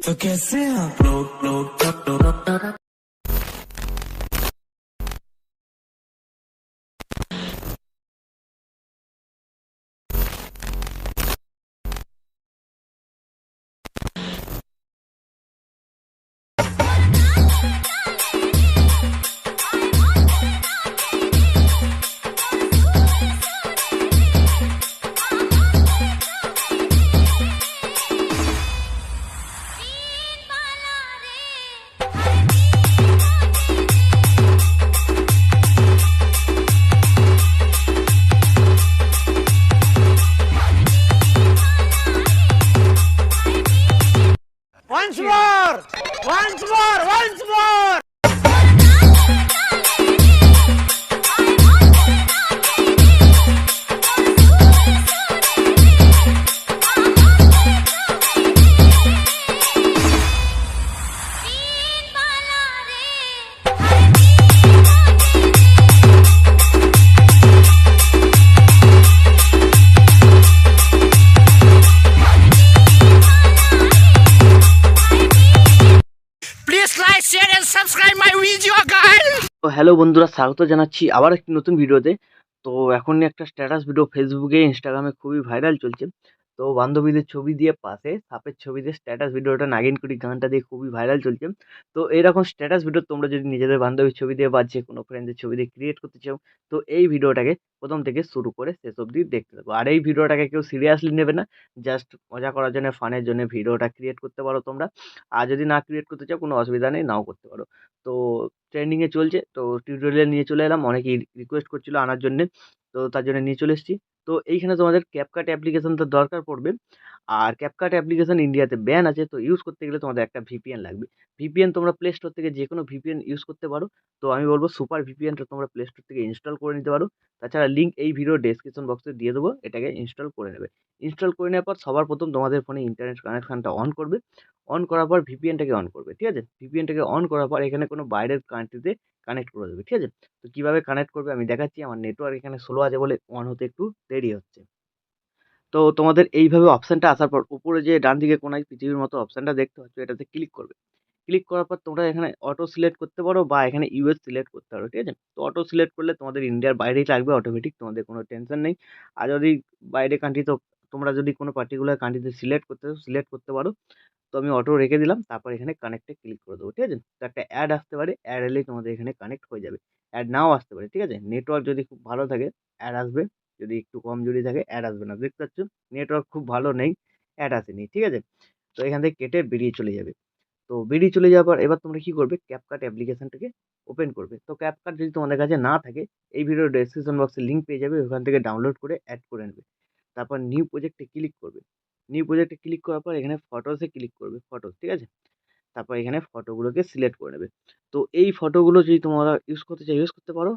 तो कैसे आप लोग Once more! Once more! Once more! Please like, share and subscribe my video, guys! তো হ্যালো বন্ধুরা, স্বাগত জানাচ্ছি আবার একটি নতুন ভিডিওতে। তো এখন একটা স্ট্যাটাস ভিডিও ফেসবুকে ইনস্টাগ্রামে খুবই ভাইরাল চলছে। তো বান্ধবীদের ছবি দিয়ে পাশে সাপের ছবি দিয়ে স্ট্যাটাস ভিডিওটা নাগিনকুড়ি গানটা দিয়ে খুবই ভাইরাল চলছে। তো এরকম স্ট্যাটাস ভিডিও তোমরা যদি নিজেদের বান্ধবীর ছবি দিয়ে বা যে কোনো ফ্রেন্ডের ছবি দিয়ে ক্রিয়েট করতে চাও, তো এই ভিডিওটাকে প্রথম থেকে শুরু করে শেষ অবধি দেখতে থাকো। আর এই ভিডিওটাকে কেউ সিরিয়াসলি নেবে না, জাস্ট মজা করার জন্য, ফানের জন্য ভিডিওটা ক্রিয়েট করতে পারো তোমরা। আর যদি না ক্রিয়েট করতে চাও কোনো অসুবিধা নেই, নাও করতে পারো। তো ট্রেন্ডিংয়ে চলছে, তো টিউটোরিয়াল নিয়ে চলে এলাম, অনেকেই রিকোয়েস্ট করছিল আনার জন্যে, তো তার জন্য নিয়ে চলে এসেছি। তো এইখানে তোমাদের ক্যাপকাট অ্যাপ্লিকেশনটা দরকার পড়বে। আর ক্যাপকাট অ্যাপ্লিকেশন ইন্ডিয়াতে ব্যান আছে, তো ইউজ করতে গেলে তোমাদের একটা ভিপিএন লাগবে। ভিপিএন তোমরা প্লে স্টোর থেকে যে কোনো ভিপিএন ইউজ করতে পারো। তো আমি বলবো সুপার ভিপিএনটা তোমরা প্লে স্টোর থেকে ইনস্টল করে নিতে পারো। তাছাড়া লিঙ্ক এই ভিডিও ডেসক্রিপশন বক্সে দিয়ে দেবো, এটাকে ইনস্টল করে নেবে। ইনস্টল করে নেওয়ার পর সবার প্রথম তোমাদের ফোনে ইন্টারনেট কানেকশানটা অন করবে। অন করার পর ভিপিএনটাকে অন করবে, ঠিক আছে? ভিপিএনটাকে অন করার পর এখানে কোনো বাইরের কান্ট্রিতে কানেক্ট করে দেবে, ঠিক আছে? তো কীভাবে কানেক্ট করবে আমি দেখাচ্ছি। আমার নেটওয়ার্ক এখানে স্লো আছে বলে অন হতে একটু দেরি হচ্ছে। তো তোমাদের এইভাবে অপশানটা আসার পর উপরে যে ডান দিকে কোনায় পৃথিবীর মতো অপশানটা দেখতে পাচ্ছ, এটাতে ক্লিক করবে। ক্লিক করার পর তোমরা এখানে অটো সিলেক্ট করতে পারো বা এখানে ইউএস সিলেক্ট করতে পারো, ঠিক আছে? তো অটো সিলেক্ট করলে তোমাদের ইন্ডিয়ার বাইরেই লাগবে অটোমেটিক, তোমাদের কোনো টেনশন নেই। আর যদি বাইরে কান্ট্রি, তো তোমরা যদি কোনো পার্টিকুলার কান্ট্রিতে সিলেক্ট করতে চাও সিলেক্ট করতে পারো। তো আমি অটো রেখে দিলাম, তারপর এখানে কানেক্টে ক্লিক করে দেবো, ঠিক আছে? তো একটা অ্যাড আসতে পারে, অ্যাড এলেই তোমাদের এখানে কানেক্ট হয়ে যাবে। অ্যাড নাও আসতে পারে, ঠিক আছে? নেটওয়ার্ক যদি খুব ভালো থাকে অ্যাড আসবে, যদি একটু কম যদি থাকে অ্যাড আসবে না। দেখতে পাচ্ছ নেটওয়ার্ক খুব ভালো নেই, অ্যাড আসেনি, ঠিক আছে? তো এখান থেকে কেটে বেরিয়ে চলে যাবে। তো বেরিয়ে চলে যাওয়ার পর এবার তোমরা কি করবে, ক্যাপকাট অ্যাপ্লিকেশনটাকে ওপেন করবে। তো ক্যাপকাট যদি তোমাদের কাছে না থাকে, এই ভিডিওর ডেসক্রিপশন বক্সে লিঙ্ক পেয়ে যাবে, ওখান থেকে ডাউনলোড করে অ্যাড করে নেবে। তারপর নিউ প্রজেক্টে ক্লিক করবে। নিউ প্রজেক্টে ক্লিক করার পর এখানে ফটোসে ক্লিক করবে, ফটোস, ঠিক আছে? তারপর এখানে ফটোগুলোকে সিলেক্ট করে নেবে। তো এই ফটোগুলো যদি তোমরা ইউজ করতে চাও ইউজ করতে পারো।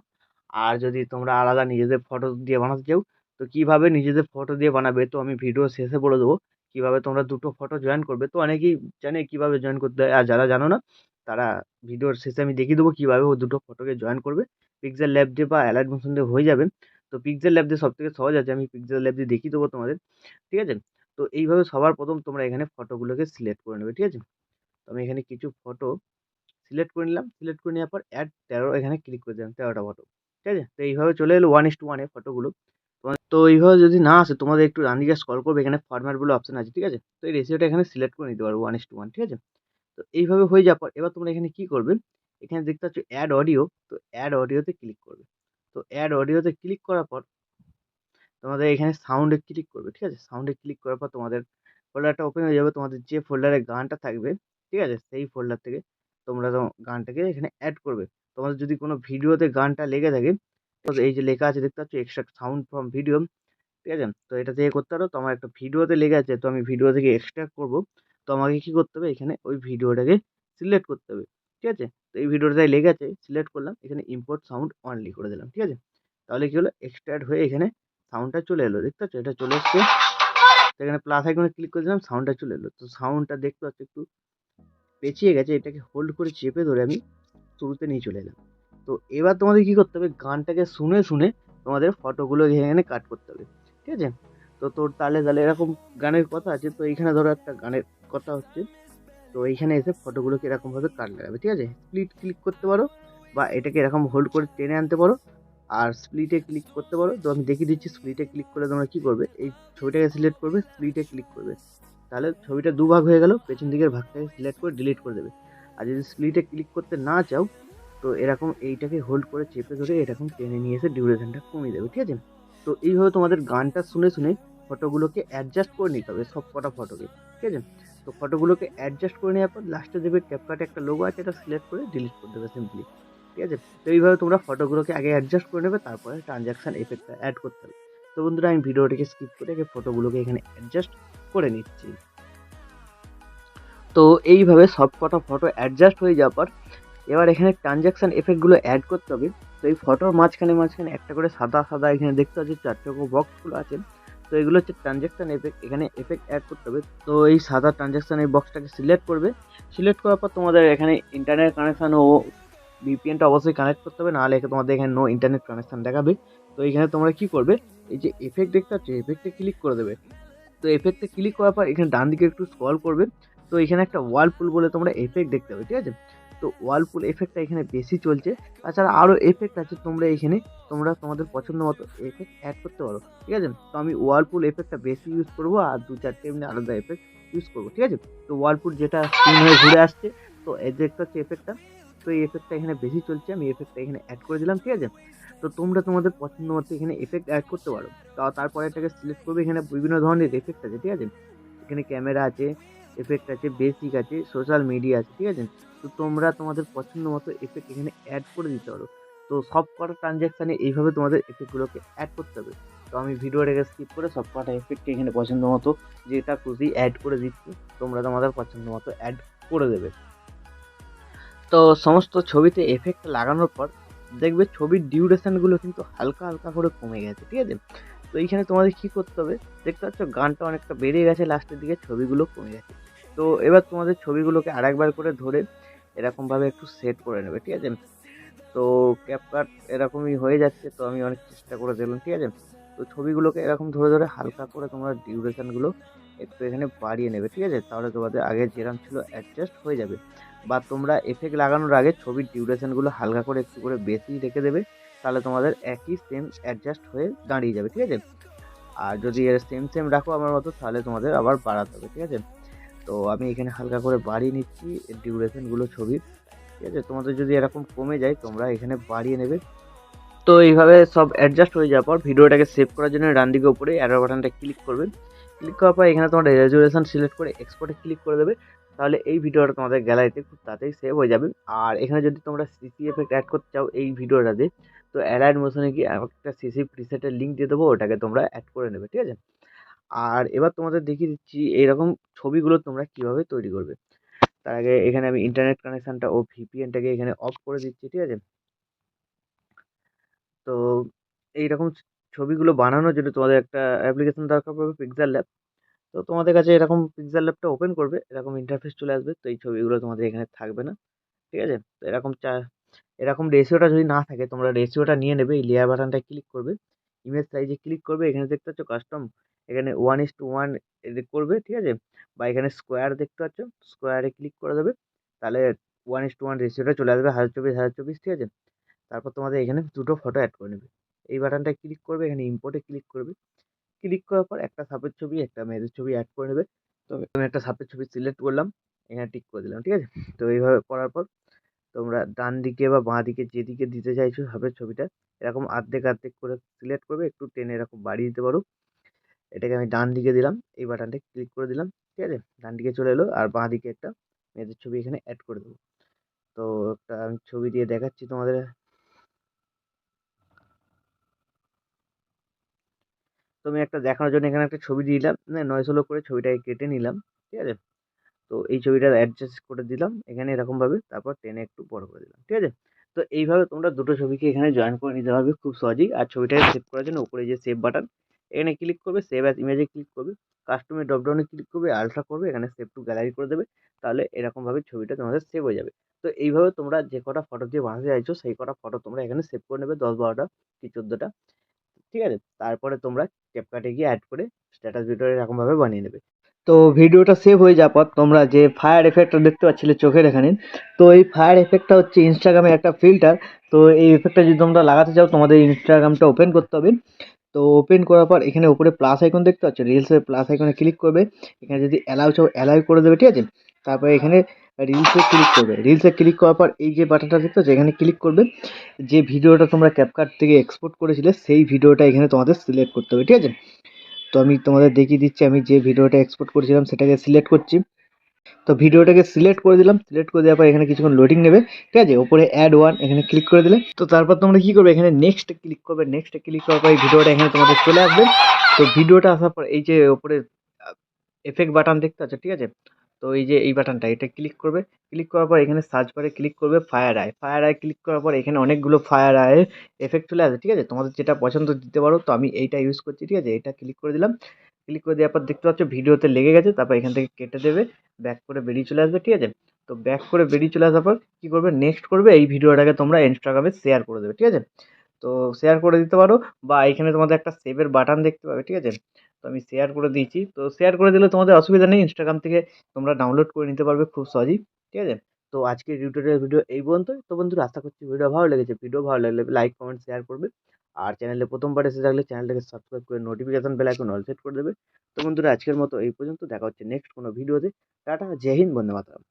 আর যদি তোমরা আলাদা নিজেদের ফটো দিয়ে বানাতে চাও, তো কীভাবে নিজেদের ফটো দিয়ে বানাবে, তো আমি ভিডিও শেষে বলে দেবো কীভাবে তোমরা দুটো ফটো জয়েন করবে। তো অনেকেই জানে কীভাবে জয়েন করতে হয়, আর যারা জানো না তারা ভিডিওর শেষে আমি দেখিয়ে দেবো কীভাবে ও দুটো ফটোকে জয়েন করবে। পিক্সেল ল্যাব দিয়ে বা অ্যালাইট মোশন দিয়ে হয়ে যাবে। তো পিক্সেল ল্যাব দিয়ে সবথেকে সহজ আছে, আমি পিক্সেল ল্যাব দিয়ে দেখিয়ে দেবো তোমাদের, ঠিক আছে? তো এইভাবে সবার প্রথম তোমরা এখানে ফটোগুলোকে সিলেক্ট করে নেবে, ঠিক আছে? তো আমি এখানে কিছু ফটো সিলেক্ট করে নিলাম। সিলেক্ট করে নেওয়ার পর অ্যাড 13 এখানে ক্লিক করে দিলাম, 13টা ফটো, ঠিক আছে? তো এইভাবে চলে এলো 1:1 এ ফটোগুলো। তো এইভাবে যদি না আসে তোমাদের একটু ডান দিকে স্ক্রল করবে, এখানে ফরম্যাট বলে অপশন আছে, ঠিক আছে? তো এই রেশিওটা এখানে সিলেক্ট করে নিতে পারো 1:1, ঠিক আছে? তো এইভাবে হয়ে যাওয়ার পর এবার তোমরা এখানে কি করবে, এখানে দেখতে পাচ্ছ অ্যাড অডিও, তো অ্যাড অডিওতে ক্লিক করবে। তো অ্যাড অডিওতে ক্লিক করার পর তোমাদের এখানে সাউন্ডে ক্লিক করবে, ঠিক আছে? সাউন্ডে ক্লিক করার পর তোমাদের ফোল্ডারটা ওপেন হয়ে যাবে। তোমাদের যে ফোল্ডারে গানটা থাকবে, ঠিক আছে? সেই ফোল্ডার থেকে তোমরা গানটাকে এখানে অ্যাড করবে। তোমাদের যদি কোনো ভিডিওতে গানটা লেগে থাকে, তো এই যে লেখা আছে দেখতে পাচ্ছ এক্সট্রাক্ট সাউন্ড ফ্রম ভিডিও, ঠিক আছে? তো এটা থেকে করতে পারো। তো আমার একটা ভিডিওতে লেগে আছে, তো আমি ভিডিও থেকে এক্সট্রাক্ট করব। তো আমাকে কি করতে হবে, এখানে ওই ভিডিওটাকে সিলেক্ট করতে হবে, ঠিক আছে? তো এই ভিডিওটায় লেগে আছে, সিলেক্ট করলাম, এখানে ইম্পোর্ট সাউন্ড অনলি করে দিলাম, ঠিক আছে? তাহলে কি হলো, এক্সট্রাক্ট হয়ে এখানে সাউন্ডটা চলে এলো, দেখতে পাচ্ছ এটা চলে এসছে। তো এখানে প্লাস আইকনে ক্লিক করে দিলাম, সাউন্ডটা চলে এলো। তো সাউন্ডটা দেখতে পাচ্ছ একটু পেঁচিয়ে গেছে, এটাকে হোল্ড করে চেপে ধরে আমি শুরুতে নিয়ে চলে এলাম। তো এবার তোমাদের কি করতে হবে, গানটাকে শুনে শুনে তোমাদের ফটোগুলো এখানে কাট করতে হবে, ঠিক আছে? তো তোর তালে তালে এরকম গানের কথা আছে। তো এইখানে ধরো একটা গানের কথা হচ্ছে, তো এইখানে এসে ফটোগুলোকে এরকমভাবে কাট লাগাবে, ঠিক আছে? স্প্লিট ক্লিক করতে পারো বা এটাকে এরকম হোল্ড করে টেনে আনতে পারো, আর স্প্লিটে ক্লিক করতে পারো। তো আমি দেখিয়ে দিচ্ছি স্প্লিটে ক্লিক করলে তোমরা কী করবে, এই ছবিটাকে সিলেক্ট করবে, স্প্লিটে ক্লিক করবে, তাহলে ছবিটা দুভাগ হয়ে গেল, পেছন দিকের ভাগটাকে সিলেক্ট করে ডিলিট করে দেবে। আর যদি স্প্লিটে ক্লিক করতে না চাও তো এরকম এইটাকে হোল্ড করে চেপে ধরে এরকম টেনে নিয়ে এসে ডিউরেশনটা কমিয়ে দেবে, ঠিক আছে? তো এইভাবে তোমাদের গানটা শুনে শুনে ফটোগুলোকে অ্যাডজাস্ট করে নিতে হবে, সব কটা ফটোকে, ঠিক আছে? তো ফটোগুলোকে অ্যাডজাস্ট করে নেওয়ার পর লাস্টে দেবে ক্যাপকাটে একটা লোগো আছে, এটা সিলেক্ট করে ডিলিট করে দেবে সিম্পলি, ঠিক আছে? তো এইভাবে তোমরা ফটোগুলোকে আগে অ্যাডজাস্ট করে নেবে, তারপরে ট্রানজ্যাকশন এফেক্টটা অ্যাড করতে হবে। তো বন্ধুরা আমি ভিডিওটাকে স্কিপ করে আগে ফটোগুলোকে এখানে অ্যাডজাস্ট করে নিচ্ছি। তো এইভাবে সব কটা ফটো অ্যাডজাস্ট হয়ে যাওয়ার পর এবার এখানে ট্রানজ্যাকশন এফেক্টগুলো অ্যাড করতে হবে। তো এই ফটোর মাঝখানে মাঝখানে একটা করে সাদা সাদা এখানে দেখতে পাচ্ছি চারটে বক্সগুলো আছে। তো এগুলো হচ্ছে ট্রানজ্যাকশন এফেক্ট, এখানে এফেক্ট অ্যাড করতে হবে। তো এই সাদা ট্রানজ্যাকশন এই বক্সটাকে সিলেক্ট করবে, সিলেক্ট করার পর তোমাদের এখানে ইন্টারনেট কানেকশান ও ভিপিএনটা অবশ্যই কানেক্ট করতে হবে, নাহলে তোমাদের এখানে নো ইন্টারনেট কানেকশান দেখাবে। তো এখানে তোমরা কী করবে, এই যে এফেক্ট দেখতে পাচ্ছ এফেক্টে ক্লিক করে দেবে। তো এফেক্টে ক্লিক করার পর এখানে ডান দিকে একটু স্ক্রল করবে, তো এখানে একটা ওয়ালপুল বলে তোমরা এফেক্ট দেখতে পাবে, ঠিক আছে? তো ওয়ালপুল এফেক্টটা এখানে বেশি চলছে, তাছাড়া আরও এফেক্ট আছে, তোমরা এখানে তোমাদের পছন্দ মতো এফেক্ট অ্যাড করতে পারো, ঠিক আছে? তো আমি ওয়ালপুল এফেক্টটা বেশি ইউজ করবো, আর দু চারটে এমনি আলাদা এফেক্ট ইউজ করবো, ঠিক আছে? তো ওয়ালপুল যেটা স্ক্রিন হয়ে ঘুরে আসছে, তো এই দেখতে হচ্ছে এফেক্টটা, তো এই এফেক্টটা এখানে বেশি চলছে, আমি এফেক্টটা এখানে অ্যাড করে দিলাম, ঠিক আছে? তো তোমরা তোমাদের পছন্দ মতো এখানে এফেক্ট অ্যাড করতে পারো। তারপরে এটাকে সিলেক্ট করবে, এখানে বিভিন্ন ধরনের এফেক্ট আছে, ঠিক আছে? এখানে ক্যামেরা আছে, এফেক্ট আছে, বেসিক আছে, সোশ্যাল মিডিয়া আছে, ঠিক আছে? তো তোমরা তোমাদের পছন্দ মতো এফেক্ট এখানে অ্যাড করে দিতে পারো। তো সব কটা ট্রানজ্যাকশানে এইভাবে তোমাদের এফেক্টগুলোকে অ্যাড করতে হবে। তো আমি ভিডিওটাকে স্কিপ করে সব কটা এফেক্ট এখানে পছন্দ মতো যেটা খুশি অ্যাড করে দিচ্ছি, তোমরা তোমাদের পছন্দ মতো অ্যাড করে দেবে। তো সমস্ত ছবিতে এফেক্ট লাগানোর পর দেখবে ছবির ডিউরেশনগুলো কিন্তু হালকা হালকা করে কমে গেছে, ঠিক আছে? তো এইখানে তোমাদের কী করতে হবে, দেখতে পাচ্ছ গানটা অনেকটা বেড়ে গেছে, লাস্টের দিকে ছবিগুলো কমে গেছে। তো এবার তোমাদের ছবিগুলোকে আরেকবার করে ধরে এরকমভাবে একটু সেট করে নেবে, ঠিক আছে? তো ক্যাপকাট এরকমই হয়ে যাচ্ছে, তো আমি অনেক চেষ্টা করে দেখলাম, ঠিক আছে? তো ছবিগুলোকে এরকম ধরে ধরে হালকা করে তোমরা ডিউরেশনগুলো একটু এখানে বাড়িয়ে নেবে, ঠিক আছে? তাহলে তোমাদের আগে যেরকম ছিল অ্যাডজাস্ট হয়ে যাবে। বা তোমরা এফেক্ট লাগানোর আগে ছবির ডিউরেশনগুলো হালকা করে একটু করে বেশি রেখে দেবে, তাহলে তোমাদের একই সেম অ্যাডজাস্ট হয়ে দাঁড়িয়ে যাবে, ঠিক আছে? আর যদি এর সেম সেম রাখো আমার মতো, তাহলে তোমাদের আবার বাড়াতে হবে, ঠিক আছে? তো আমি এখানে হালকা করে বাড়িয়ে নিচ্ছি ডিউরেশনগুলো ছবির, ঠিক আছে? তোমাদের যদি এরকম কমে যায় তোমরা এখানে বাড়িয়ে নেবে। তো এইভাবে সব অ্যাডজাস্ট হয়ে যাওয়ার পর ভিডিওটাকে সেভ করার জন্য ডান দিকে উপরে অ্যারো বাটনটা ক্লিক করবে, ক্লিক করার পর এখানে তোমাদের রেজুলেশন সিলেক্ট করে এক্সপোর্টে ক্লিক করে দেবে, তাহলে এই ভিডিওটা তোমাদের গ্যালারিতে খুব তাড়াতাড়ি সেভ হয়ে যাবে। আর এখানে যদি তোমরা সিসি এফেক্ট অ্যাড করতে চাও এই ভিডিওটাতে, তো অ্যালাইড মোশনে গিয়ে একটা সিসি প্রিসেটের লিঙ্ক দিয়ে দেবো, ওটাকে তোমরা অ্যাড করে নেবে, ঠিক আছে? আর এবার তোমাদের দেখিয়ে দিচ্ছি এইরকম ছবিগুলো তোমরা কীভাবে তৈরি করবে। তার আগে এখানে আমি ইন্টারনেট কানেকশানটা ও ভিপিএনটাকে এখানে অফ করে দিচ্ছি, ঠিক আছে? তো এইরকম ছবিগুলো বানানোর জন্য তোমাদের একটা অ্যাপ্লিকেশন দরকার পড়বে, পিক্সেল ল্যাব। তো তোমাদের কাছে এরকম পিক্সেল ল্যাবটা ওপেন করবে, এরকম ইন্টারফেস চলে আসবে। তো এই ছবিগুলো তোমাদের এখানে থাকবে না, ঠিক আছে? তো এরকম রেশিওটা যদি না থাকে তোমরা রেশিওটা নিয়ে নেবে, এই লেয়ার বাটনটায় ক্লিক করবে, ইমেজ সাইজে ক্লিক করবে, এখানে দেখতে পাচ্ছ কাস্টম, এখানে 1:1 এডিট করবে, ঠিক আছে? বা এখানে স্কোয়ার দেখতে পাচ্ছ, স্কোয়ারে ক্লিক করে দেবে, তাহলে 1:1 রেশিওটা চলে আসবে, 1024 ঠিক আছে? তারপর তোমাদের এখানে দুটো ফটো অ্যাড করে নেবে, এই বাটনটায় ক্লিক করবে, এখানে ইম্পোর্টে ক্লিক করবে, ক্লিক করার পর একটা সাপের ছবি একটা মেয়েদের ছবি অ্যাড করে নেবে। তো আমি একটা সাপের ছবি সিলেক্ট করলাম, এখানে টিক করে দিলাম, ঠিক আছে? তো এইভাবে করার পর তোমরা ডান দিকে বা বাঁ দিকে যেদিকে দিতে চাইছো সাপের ছবিটা, এরকম অর্ধেক অর্ধেক করে সিলেক্ট করবে, একটু টেনে এরকম বাড়িয়ে দিতে পারো। এটাকে আমি ডান দিকে দিলাম, এই বাটনটা ক্লিক করে দিলাম, ঠিক আছে? ডান দিকে চলে এলো, আর বাঁ দিকে একটা মেয়েদের ছবি এখানে অ্যাড করে দেবো। তো একটা আমি ছবি দিয়ে দেখাচ্ছি তোমাদের। তো আমি একটা দেখানোর জন্য এখানে একটা ছবি দিয়ে দিলাম, 9:16 করে ছবিটাকে কেটে নিলাম, ঠিক আছে? তো এই ছবিটা অ্যাডজাস্ট করে দিলাম এখানে এরকমভাবে, তারপর টেনে একটু বড় করে দিলাম, ঠিক আছে? তো এইভাবে তোমরা দুটো ছবিকে এখানে জয়েন করে নিতে পারবে খুব সহজেই। আর ছবিটাকে সেভ করার জন্য উপরে যে সেভ বাটন, এখানে ক্লিক করবে, সেভ অ্যাজ ইমেজে ক্লিক করবে, কাস্টমের ড্রপডাউনে ক্লিক করবে, আলট্রা করবে, এখানে সেভ টু গ্যালারি করে দেবে, তাহলে এরকমভাবে ছবিটা তোমাদের সেভ হয়ে যাবে। তো এইভাবে তোমরা যে কটা ফটো দিয়ে বানাতে চাইছো সেই কটা ফটো তোমরা এখানে সেভ করে নেবে, 10-12টা কি 14টা, ঠিক আছে? তারপরে তোমরা ক্যাপকাটে গিয়ে অ্যাড করে স্ট্যাটাস ভিডিও এরকমভাবে বানিয়ে নেবে। তো ভিডিওটা সেভ হয়ে যাওয়ার পর তোমরা যে ফায়ার এফেক্টটা দেখতে পাচ্ছিলে চোখের এখানে, তো এই ফায়ার এফেক্টটা হচ্ছে ইনস্টাগ্রামের একটা ফিল্টার। তো এই এফেক্টটা যদি তোমরা লাগাতে চাও তোমাদের ইনস্টাগ্রামটা ওপেন করতে হবে। তো ওপেন করার পর এখানে উপরে প্লাস আইকন দেখতে পাচ্ছ, রিলসের প্লাস আইকনে ক্লিক করবে। এখানে যদি অ্যালাউ চাও অ্যালাউ করে দেবে, ঠিক আছে। তারপরে এখানে রিলসে ক্লিক করবে, রিলসে ক্লিক করার পর এই যে বাটনটা দেখতে পাচ্ছ এখানে ক্লিক করবে। যে ভিডিওটা তোমরা ক্যাপকাট থেকে এক্সপোর্ট করেছিলে সেই ভিডিওটা এখানে তোমাদের সিলেক্ট করতে হবে, ঠিক আছে। তো আমি তোমাদের দেখিয়ে দিচ্ছি, আমি যে ভিডিওটা এক্সপোর্ট করেছিলাম সেটাকে সিলেক্ট করছি। তো ভিডিওটাকে সিলেক্ট করে দিলাম, সিলেক্ট করে দেওয়ার পর এখানে কিছুক্ষণ লোডিং নেবে, ঠিক আছে। ওপরে অ্যাড ওয়ান এখানে ক্লিক করে দিলে, তো তারপর তোমরা কি করবে এখানে নেক্সট ক্লিক করবে। নেক্সট ক্লিক করার পর এই ভিডিওটা এখানে তোমাদের চলে আসবে। তো ভিডিওটা আসার পর এই যে ওপরে এফেক্ট বাটন দেখতে পাচ্ছ, ঠিক আছে। তো এই যে এই বাটনটা এটা ক্লিক করবে, ক্লিক করার পর এখানে সার্চ বারে ক্লিক করবে fire I. Fire I click করার পর এখানে অনেকগুলো ফায়ার আয়ের এফেক্ট চলে আসে, ঠিক আছে। তোমাদের যেটা পছন্দ দিতে পারো, তো আমি এইটা ইউজ করছি, ঠিক আছে। এটা ক্লিক করে দিলাম, ক্লিক করে দেওয়ার পর দেখতে পাচ্ছ ভিডিওতে লেগে গেছে। তারপর এখান থেকে কেটে দেবে, ব্যাক করে বেরিয়ে চলে আসবে, ঠিক আছে। তো ব্যাক করে বেরিয়ে চলে আসার পর কী করবে, নেক্সট করবে এই ভিডিওটাকে তোমরা ইনস্টাগ্রামে শেয়ার করে দেবে, ঠিক আছে। তো শেয়ার করে দিতে পারো, বা এখানে তোমাদের একটা সেভের বাটন দেখতে পাবে, ঠিক আছে। তো আমি শেয়ার করে দিয়েছি, তো শেয়ার করে দিলে তোমাদের অসুবিধা নেই, ইনস্টাগ্রাম থেকে তোমরা ডাউনলোড করে নিতে পারবে খুব সহজেই, ঠিক আছে। তো আজকের টিউটোরিয়াল ভিডিও এই পর্যন্তই। তো বন্ধুরা আশা করছি ভিডিও ভালো লেগেছে। ভিডিও ভালো লাগলে লাইক কমেন্ট শেয়ার করবে, আর চ্যানেলে প্রথমবার এসে থাকলে চ্যানেলটাকে সাবস্ক্রাইব করে notification bell icon all set করে দেবে। তো বন্ধুরা আজকের মতো এই পর্যন্ত, দেখা হচ্ছে নেক্সট কোনো ভিডিওতে। টাটা, জয় হিন্দ, বন্দে মাতরম।